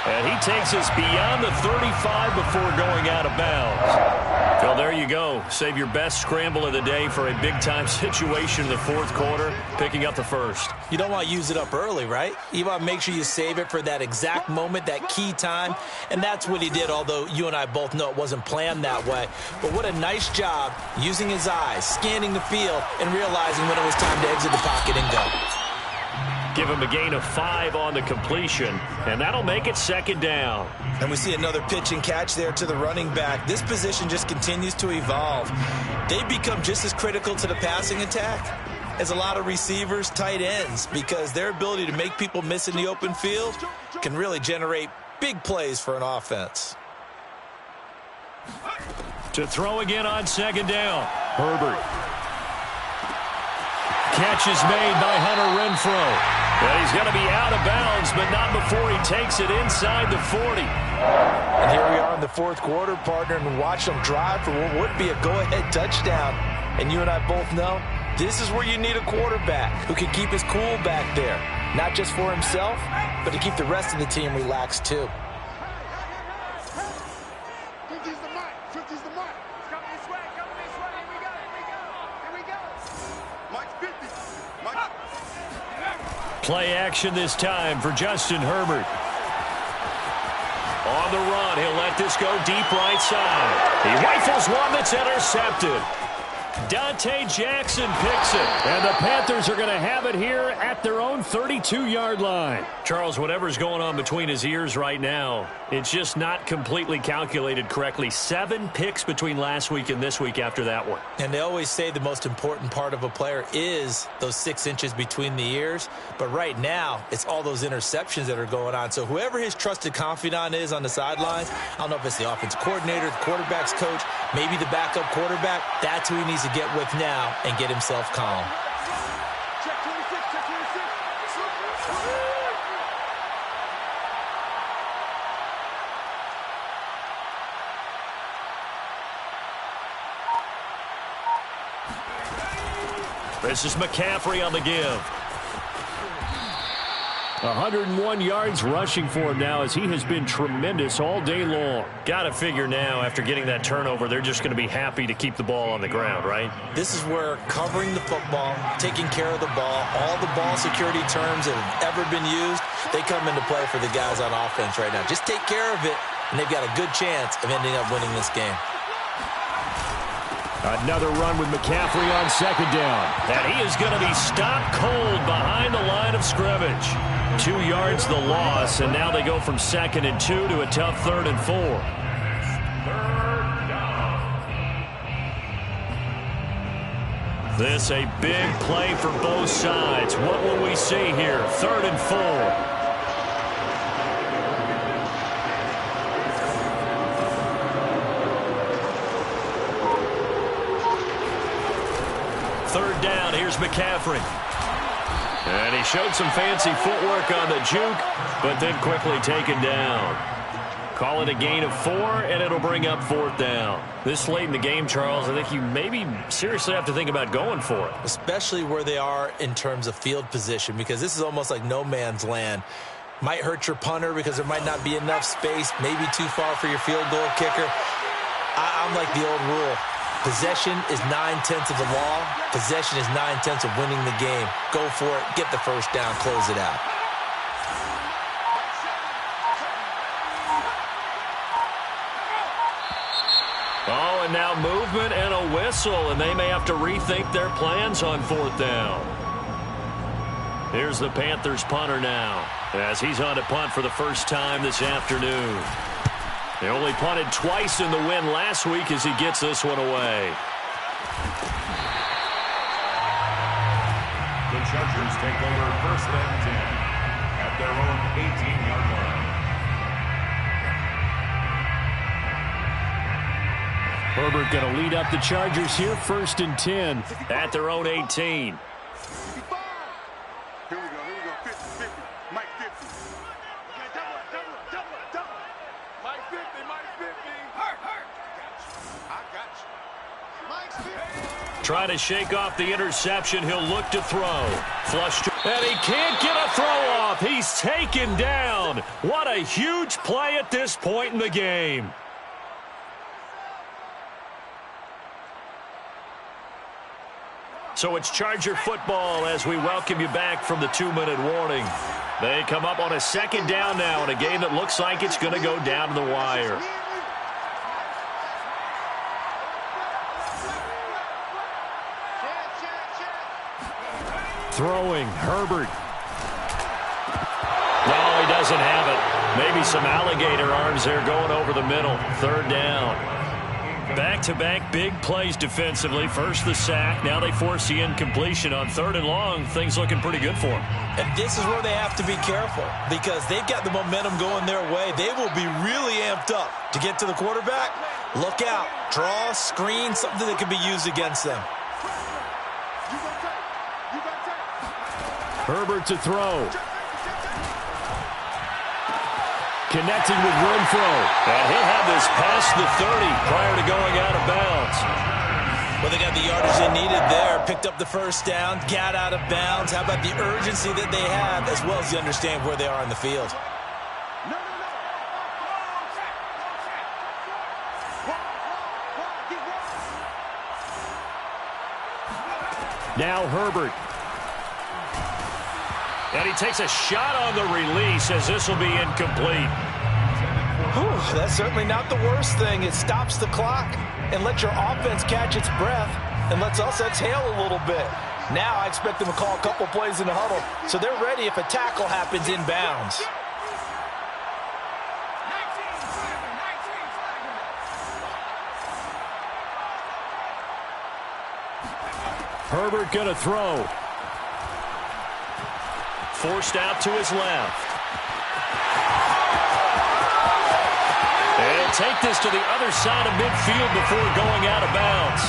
And he takes us beyond the 35 before going out of bounds. Well, there you go. Save your best scramble of the day for a big-time situation in the fourth quarter, picking up the first. You don't want to use it up early, right? You want to make sure you save it for that exact moment, that key time, and that's what he did, although you and I both know it wasn't planned that way. But what a nice job using his eyes, scanning the field, and realizing when it was time to exit the pocket and go. Give him a gain of 5 on the completion, and that'll make it second down. And we see another pitch and catch there to the running back. This position just continues to evolve. They become just as critical to the passing attack as a lot of receivers, tight ends, because their ability to make people miss in the open field can really generate big plays for an offense. To throw again on second down, Herbert. Catch is made by Hunter Renfrow. And he's going to be out of bounds, but not before he takes it inside the 40. And here we are in the fourth quarter, partner, and watch them drive for what would be a go-ahead touchdown. And you and I both know this is where you need a quarterback who can keep his cool back there, not just for himself, but to keep the rest of the team relaxed too. 50's the mark. 50's the mark. Come this way. Come this way. Here we go. Here we go. Here we go. Mike's 50. Mike. Play action this time for Justin Herbert. On the run, he'll let this go deep right side. He rifles one that's intercepted. Dante Jackson picks it. And the Panthers are going to have it here at their own 32-yard line. Charles, whatever's going on between his ears right now, it's just not completely calculated correctly. 7 picks between last week and this week after that one. And they always say the most important part of a player is those 6 inches between the ears. But right now, it's all those interceptions that are going on. So whoever his trusted confidant is on the sidelines, I don't know if it's the offense coordinator, the quarterback's coach, maybe the backup quarterback, that's who he needs to get with now and get himself calm. Check 26. Check 26. This is McCaffrey on the give. 101 yards rushing for him now as he has been tremendous all day long. Got to figure now, after getting that turnover, they're just going to be happy to keep the ball on the ground, right? This is where covering the football, taking care of the ball, all the ball security terms that have ever been used, they come into play for the guys on offense right now. Just take care of it, and they've got a good chance of ending up winning this game. Another run with McCaffrey on second down. And he is going to be stopped cold behind the line of scrimmage. 2 yards the loss, and now they go from 2nd and 2 to a tough 3rd and 4. This a big play for both sides. What will we see here? 3rd and 4. Third down, here's McCaffrey. And he showed some fancy footwork on the juke, but then quickly taken down. Call it a gain of 4, and it'll bring up 4th down. This late in the game, Charles, I think you maybe seriously have to think about going for it. Especially where they are in terms of field position, because this is almost like no man's land. Might hurt your punter because there might not be enough space, maybe too far for your field goal kicker. I'm like the old rule. Possession is 9/10 of the law. Possession is 9/10 of winning the game. Go for it. Get the first down. Close it out. Oh, and now movement and a whistle, and they may have to rethink their plans on 4th down. Here's the Panthers punter now, as he's on to punt for the first time this afternoon. They only punted twice in the win last week as he gets this one away. The Chargers take over 1st and 10 at their own 18-yard line. Herbert going to lead up the Chargers here, 1st and 10. At their own 18. 55. Here we go. 50, 50. Mike 50. Okay, double it. Mike 50, Mike 50. Hurt. I got you. Mike's 50. Trying to shake off the interception. He'll look to throw. Flush. And he can't get a throw off. He's taken down. What a huge play at this point in the game. So it's Charger football as we welcome you back from the 2-minute warning. They come up on a second down now in a game that looks like it's going to go down to the wire. Throwing, Herbert. No, he doesn't have it. Maybe some alligator arms there going over the middle. Third down. Back-to-back big plays defensively. First the sack. Now they force the incompletion on 3rd and long. Things looking pretty good for them. And this is where they have to be careful because they've got the momentum going their way. They will be really amped up to get to the quarterback. Look out. Draw, screen, something that can be used against them. Herbert to throw. Connecting with Renfro. And he'll have this past the 30 prior to going out of bounds. Well, they got the yardage they needed there. Picked up the first down, got out of bounds. How about the urgency that they have as well as they understand where they are on the field? Now Herbert. And he takes a shot on the release as this will be incomplete. Whew, that's certainly not the worst thing. It stops the clock and lets your offense catch its breath and lets us exhale a little bit. Now I expect them to call a couple plays in the huddle so they're ready if a tackle happens in bounds. Herbert going to throw. Forced out to his left. And take this to the other side of midfield before going out of bounds.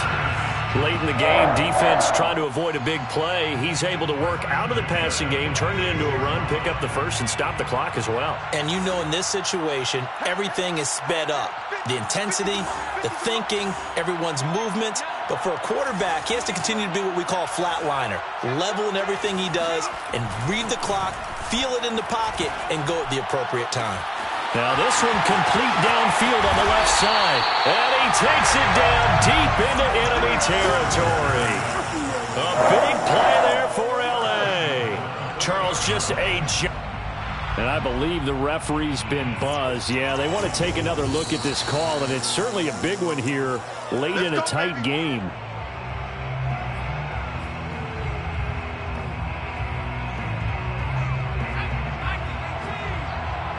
Late in the game, defense trying to avoid a big play. He's able to work out of the passing game, turn it into a run, pick up the first, and stop the clock as well. And you know in this situation, everything is sped up. The intensity, the thinking, everyone's movement. But for a quarterback, he has to continue to be what we call a flatliner. Level in everything he does and read the clock, feel it in the pocket, and go at the appropriate time. Now this one complete downfield on the left side. And he takes it down deep into enemy territory. A big play there for L.A. Charles, just a... And I believe the referee's been buzzed. Yeah, they want to take another look at this call, and it's certainly a big one here late in a tight game.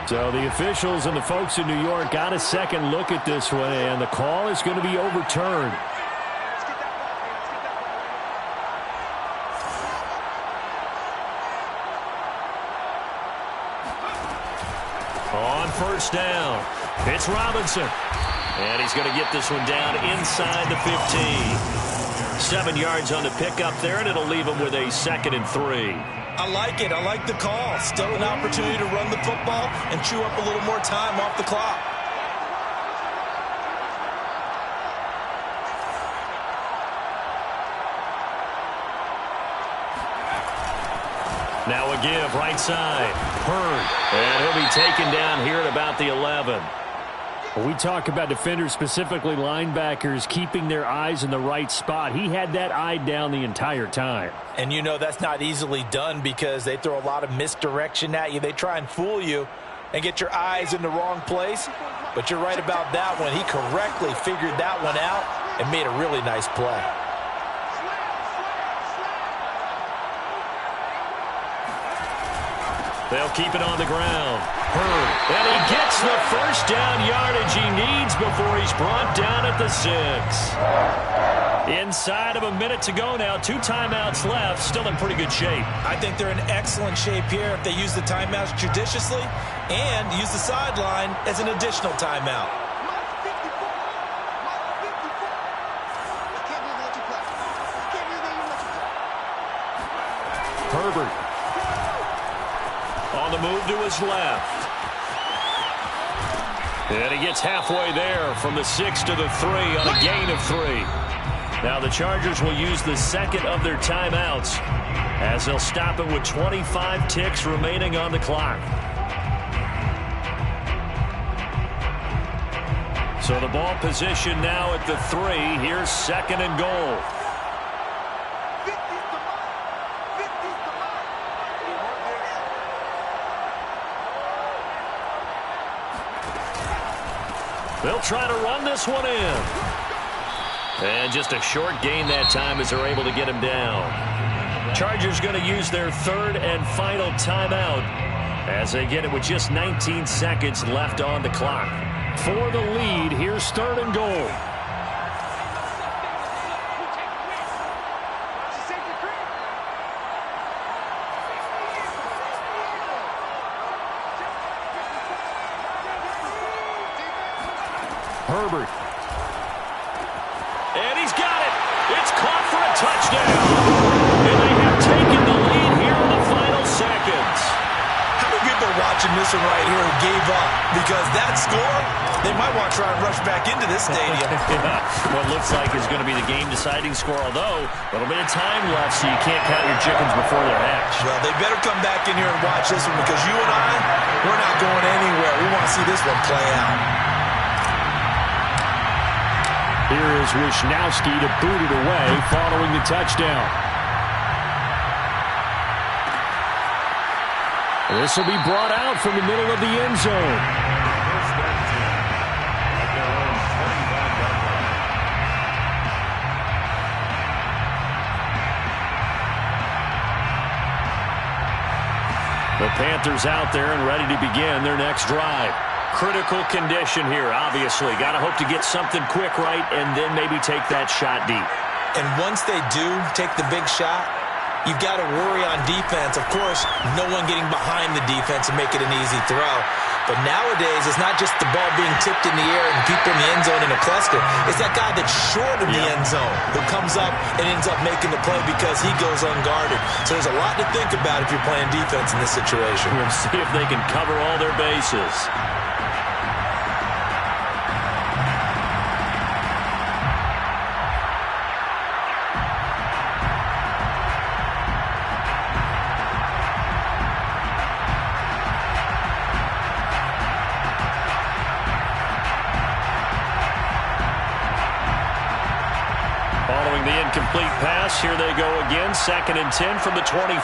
So the officials and the folks in New York got a second look at this one, and the call is going to be overturned. On first down, it's Robinson. And he's going to get this one down inside the 15. 7 yards on the pickup there, and it'll leave him with a 2nd and 3. I like it. I like the call. Still an opportunity to run the football and chew up a little more time off the clock. Now a give, right side. Hurd. And he'll be taken down here at about the 11. When we talk about defenders, specifically linebackers, keeping their eyes in the right spot, he had that eye down the entire time. And you know that's not easily done because they throw a lot of misdirection at you. They try and fool you and get your eyes in the wrong place. But you're right about that one. He correctly figured that one out and made a really nice play. They'll keep it on the ground. Hurd. And he gets the first down yardage he needs before he's brought down at the 6. Inside of a minute to go now. 2 timeouts left. Still in pretty good shape. I think they're in excellent shape here if they use the timeouts judiciously and use the sideline as an additional timeout. Herbert. On the move to his left. And he gets halfway there from the 6 to the 3 on a gain of 3. Now the Chargers will use the second of their timeouts as they'll stop it with 25 ticks remaining on the clock. So the ball position now at the 3. Here's 2nd and goal. They'll try to run this one in. And just a short gain that time as they're able to get him down. Chargers going to use their third and final timeout as they get it with just 19 seconds left on the clock. For the lead, here's third and goal. Herbert. And he's got it. It's caught for a touchdown. And they have taken the lead here in the final seconds. How many people are watching this one right here who gave up? Because that score, they might want to try and rush back into this stadium. Yeah. What looks like is going to be the game-deciding score, although a little bit of time left, so you can't count your chickens before they're hatched. Well, they better come back in here and watch this one because you and I, we're not going anywhere. We want to see this one play out. Here is Wishnowsky to boot it away following the touchdown. This will be brought out from the middle of the end zone. The Panthers out there and ready to begin their next drive. Critical condition here, obviously. Got to hope to get something quick right and then maybe take that shot deep. And once they do take the big shot, you've got to worry on defense. Of course, no one getting behind the defense and make it an easy throw. But nowadays, it's not just the ball being tipped in the air and people in the end zone in a cluster. It's that guy that's short of the end zone who comes up and ends up making the play because he goes unguarded. So there's a lot to think about if you're playing defense in this situation. We'll see if they can cover all their bases. Following the incomplete pass, here they go again, 2nd and 10 from the 25.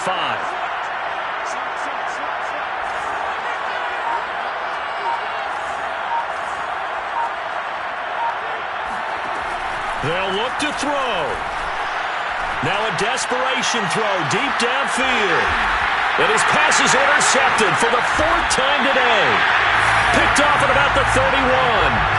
They'll look to throw. Now a desperation throw deep downfield. And his pass is intercepted for the 4th time today. Picked off at about the 31.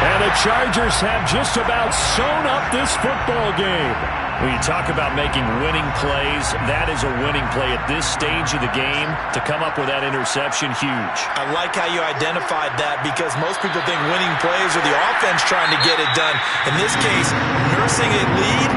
And the Chargers have just about sewn up this football game. When you talk about making winning plays, that is a winning play at this stage of the game. To come up with that interception, huge. I like how you identified that because most people think winning plays are the offense trying to get it done. In this case, nursing a lead,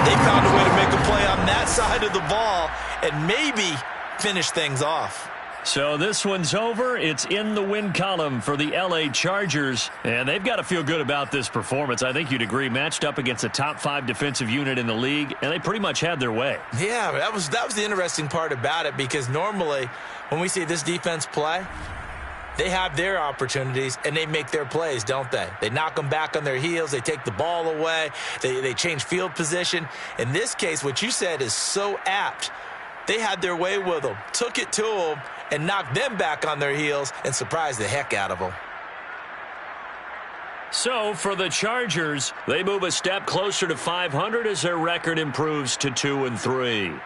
they found a way to make a play on that side of the ball and maybe finish things off. So this one's over. It's in the win column for the L.A. Chargers, and they've got to feel good about this performance. I think you'd agree, matched up against a top 5 defensive unit in the league, and they pretty much had their way. Yeah, that was the interesting part about it because normally when we see this defense play, they have their opportunities and they make their plays, don't they? They knock them back on their heels. They take the ball away. They change field position. In this case, what you said is so apt. They had their way with them, took it to them, and knocked them back on their heels and surprised the heck out of them. So for the Chargers, they move a step closer to 500 as their record improves to 2-3.